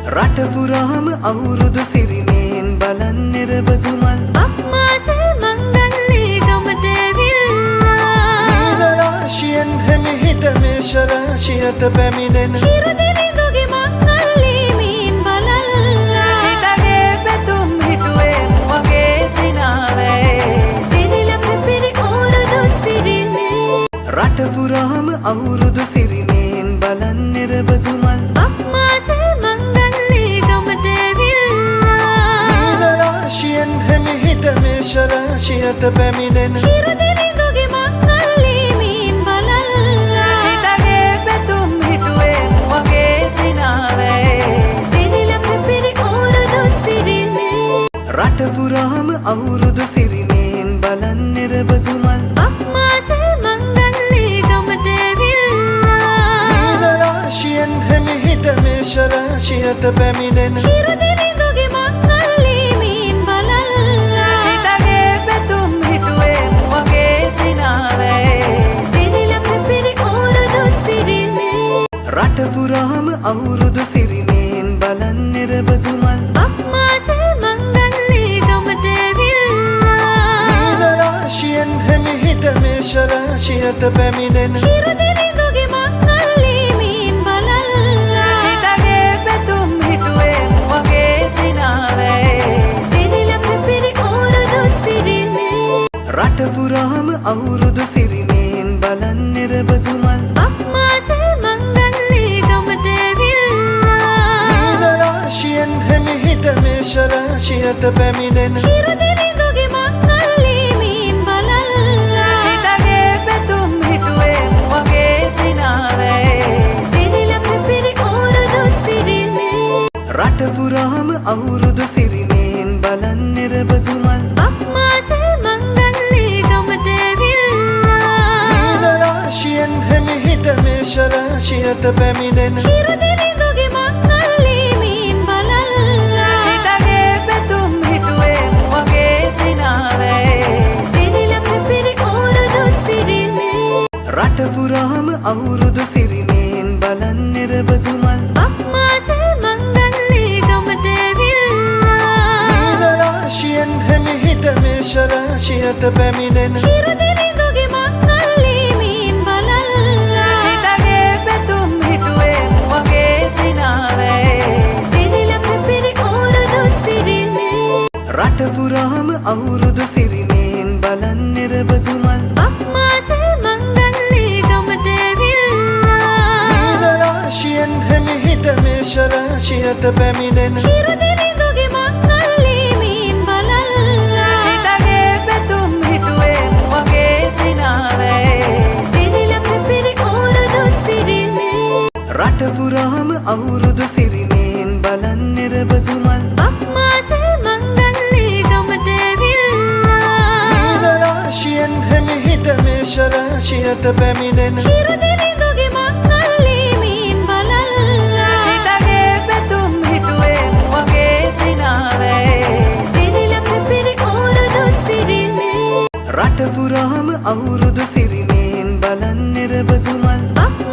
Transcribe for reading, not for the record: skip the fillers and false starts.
රට පුරාම අවුරුදු සිරිමේන් බලන් නිරබදු මල් අක්මාසේ මංගල්ලේ ගමට ඇවිල්ලා නීල රාශියෙන් හිමිහිට මේෂ රාශියට පැමිණෙන හිරුදිනිදුගේ මංගල්ලේ මීන් බලල්ලා සිතගේ පැතුම් හිටුවේ නුවගේ සිනාවේ සිරිලක පිරි ඕරුදු සිරිමේ රට පුරාම අවුරුදු සිරිමේන් බලන් නිරබදු මල් අක්මාසේ මංගල්ලේ ගමට ඇවිල්ලා නීල රාශියෙන් හිමිහිට මේෂ රාශියට පැමිණෙන හිරුදිනිදුගේ මංගල්ලේ මීන් බලල්ලා සිතගේ පැතුම් හිටුවේ නුවගේ සිනාවේ සිරිලක පිරි ඕරුදු සිරිමේ රට පුරාම අවුරුදු සිරිමේන් බලන් නිරබදු මල් අක්මාසේ මංගල්ලේ ගමට ඇවිල්ලා නීල රාශියෙන් හිමිහිට මේෂ රාශියට පැමිණෙන හිරුදිනිදුගේ මංගල්ලේ මීන් බලල්ලා සිතගේ පැතුම් හිටුවේ නුවගේ සිනාවේ සිරිලක පිරි ඕරුදු සිරිමේ රට පුරාම අවුරුදු සිරිමේන් බලන් නිරබදු මල් අක්මාසේ මංගල්ලේ ගමට ඇවිල්ලා නීල රාශියෙන් හිමිහිට මේෂ රාශියට පැමිණෙන හිරුදිනිදුගේ මංගල්ලේ මීන් බලල්ලා සිතගේ පැතුම් හිටුවේ නුවගේ සිනාවේ සිරිලක පිරි ඕරුදු සිරිමේ රට පුරාම අවුරුදු සිරිමේන් බලන් නිරබදු මල් අක්මාසේ මංගල්ලේ ගමට ඇවිල්ලා නීල රාශියෙන් හිමිහිට මේෂ රාශියට පැමිණෙන හිරුදිනිදුගේ මංගල්ලේ මීන් බලල්ලා සිතගේ පැතුම් හිටුවේ නුවගේ සිනාවේ සිරිලක පිරි ඕරුදු සිරිමේ රට පුරාම අවුරුදු සිරිමේන් බලන් නිරබදු මල් අක්මාසේ මංගල්ලේ ගමට ඇවිල්ලා නීල රාශියෙන් හිමිහිට මේෂ රාශියට පැමිණෙන හිරුදිනිදුගේ මංගල්ලේ මීන් බලල්ලා සිතගේ පැතුම් හිටුවේ නුවගේ සිනාවේ සිරිලක පිරි ඕරුදු සිරිමේ රට පුරාම අවුරුදු සිරිමේන් බලන් නිරබදු මල් අක්මාසේ මංගල්ලේ ගමට ඇවිල්ලා නීල රාශියෙන් හිමිහිට මේෂ රාශියට පැමිණෙන හිරුදිනිදුගේ මංගල්ලේ මීන් බලල්ලා සිතගේ පැතුම් හිටුවේ නුවගේ සිනාවේ සිරිලක පිරි ඕරුදු සිරිමේ රට පුරාම අවුරුදු සිරිමේන් බලන් නිරබදු මල් අක්මාසේ මංගල්ලේ ගමට ඇවිල්ලා නීල රාශියෙන් හිමිහිට මේෂ රාශියට පැමිණෙන හිරුදිනිදුගේ මංගල්ලේ මීන් බලල්ලා සිතගේ පැතුම් හිටුවේ නුවගේ සිනාවේ සිරිලක පිරි ඕරුදු සිරිමේ රට පුරාම අවුරුදු සිරිමේන් බලන් නිරබදු මල් අක්මාසේ මංගල්ලේ ගමට ඇවිල්ලා නීල රාශියෙන් හිමිහිට මේෂ රාශියට පැමිණෙන හිරුදිනිදුගේ මංගල්ලේ මීන් බලල්ලා සිතගේ පැතුම් හිටුවේ නුවගේ සිනාවේ සිරිලක පිරි ඕරුදු සිරිමේ රට පුරාම අවුරුදු සිරිමේන් බලන් නිරබදු මල් අක්මාසේ